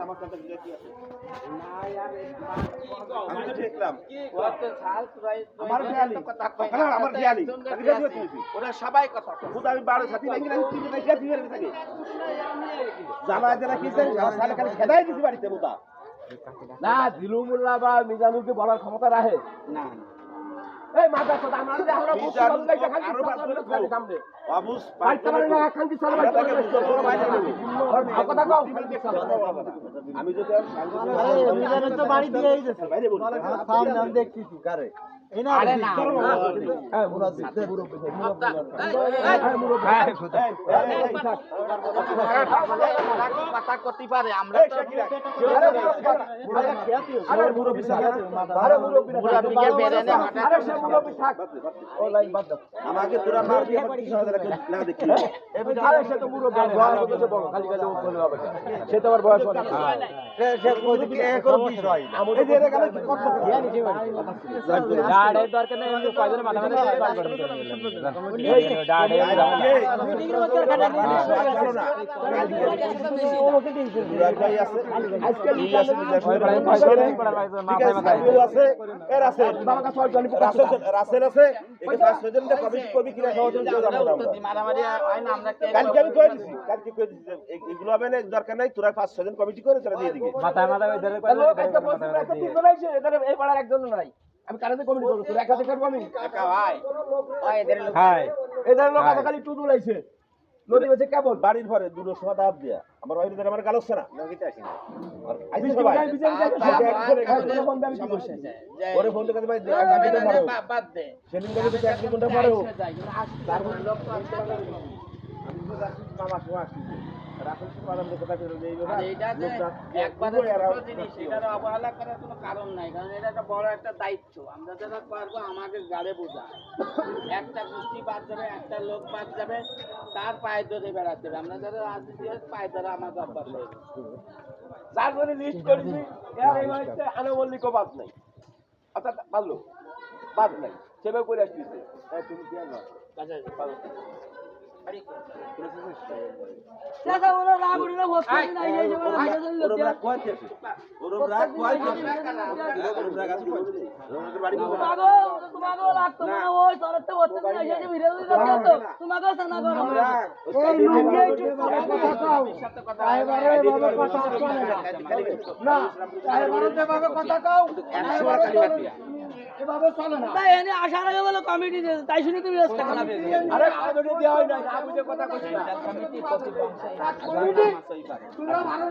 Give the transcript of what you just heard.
আমার সাথে কি আছে আমি তো দেখলাম আমার খেয়ালি আমার খেয়ালি ওরা সবাই কথা খুদ আমি বারো সাথী লাগি না তুই দেখে তুই এর থাকে জানা যারা কি চাই সালে খালি খেদাই দিছি বাড়িতে মোটা না দিলুমুল্লাহ বা মিজানুকে বলার ক্ষমতা রাখে না এই মাথা কথা আমরা আমরা বুঝতে পারলে খালি খালি সামনে বাবুস পাইতে পারে না এখন কি চলবে কথা কও আমি যদি আরে মিজানের তো বাড়ি দিয়েই দিয়েছে বাইরে বলি সামনে আমি দেখতেছি কারে আরে না হ্যাঁ মুরাদ কথা করতে পারে আমরা আরে মুরব্বি বেরে না আরে সে মুরব্বি থাক ও লাইন বাদ দাও আমাকে পুরা মার দিয়ে আমার কিছু হবে না দেখি আরে সে তো মুরব্বি বয়স হচ্ছে বড় খালি খালি বলে হবে সে তো আমার বয়স হচ্ছে সে কইতে কি একর বিষয় এই যে এটা গেল কি কথা ডাড়ে দরকার নেই এমনি কয়জন মাথা মাথা বার করে ডাড়ে মিটিং এর মধ্যে কাটা ভালো না মুরাদ ভাই আছে আজকে লিয়ে আছে ঠিক আছে এর আছে রাসেল আছে এই পাঁচ ছয়জন কবি কিনা সহজন কেউ জানো না মারামারি হয় না আমরা কালকে আমি কই দিছি কালকে কই দিছি এগুলো হবে না দরকার নাই তোরা পাঁচ ছয়জন কমিটি করে তোরা দিয়ে দিবি মাথা মাথা ধরে কই লোক আজকে বলছি একটা তিন জন আইছে এদের এই পাড়ার একজন নাই আমি কারে কমিটি করব তোরা একা করব আমি একা ভাই ওই এদের লোক হাই এদের লোক আছে খালি টুটুল আইছে নদী হচ্ছে কেবল বাড়ির ঘরে দুটো সময় দাঁত দিয়া আমার বাইরে আমার গালছে না নগিতে আসি না আইছে সবাই ওরে ফোন করে ভাই বাদ দে সেদিন থেকে তো 1 ঘন্টা পরেও তারপর লোক মামা শোয়া রাখুন পালন কথা করে দেই বাবা এইটা যে একবারে ছোট জিনিস এটার অবহেলা করার কোনো কারণ নাই কারণ এটা একটা বড় একটা দায়িত্ব আমরা যেটা পারবো আমাকে গাড়ে বোঝা একটা গোষ্ঠী বাদ যাবে একটা লোক বাদ যাবে তার পায়ে ধরে বেড়াতে হবে আমরা যারা রাজনীতি পায়ে ধরে আমাকে অভ্যাস হয়ে যার জন্য লিস্ট করেছি এর এই হচ্ছে আনুমল্লিকও বাদ নাই অর্থাৎ ভালো বাদ নাই সেভাবে করে আসতেছে তুমি কি আর দেখা ওরা রাগ উড়ে না বসতে না এই যে ওরা ওরম রাগ কোয়াতে আছে ওরম রাগ কোয়াতে আছে ওরম রাগ আছে ওরম বাড়ি তোমাকে লাগতো না ওই সরতে বসতে না এই যে ভিডিও দিতে তো তোমাকে সানা করো এই লুঙ্গি একটু কথা কও এবারে বাবা কথা কও না এবারে বাবা কথা কও এভাবে চলে না তাই এনে আসার আগে বলে কমিটি দিয়েছে তাই শুনে তুমি ব্যস্ত খারাপ আরে কমিটি দেওয়া হয় না না বুঝে কথা কইছি না কমিটি প্রতিবংশ তোমরা ভালো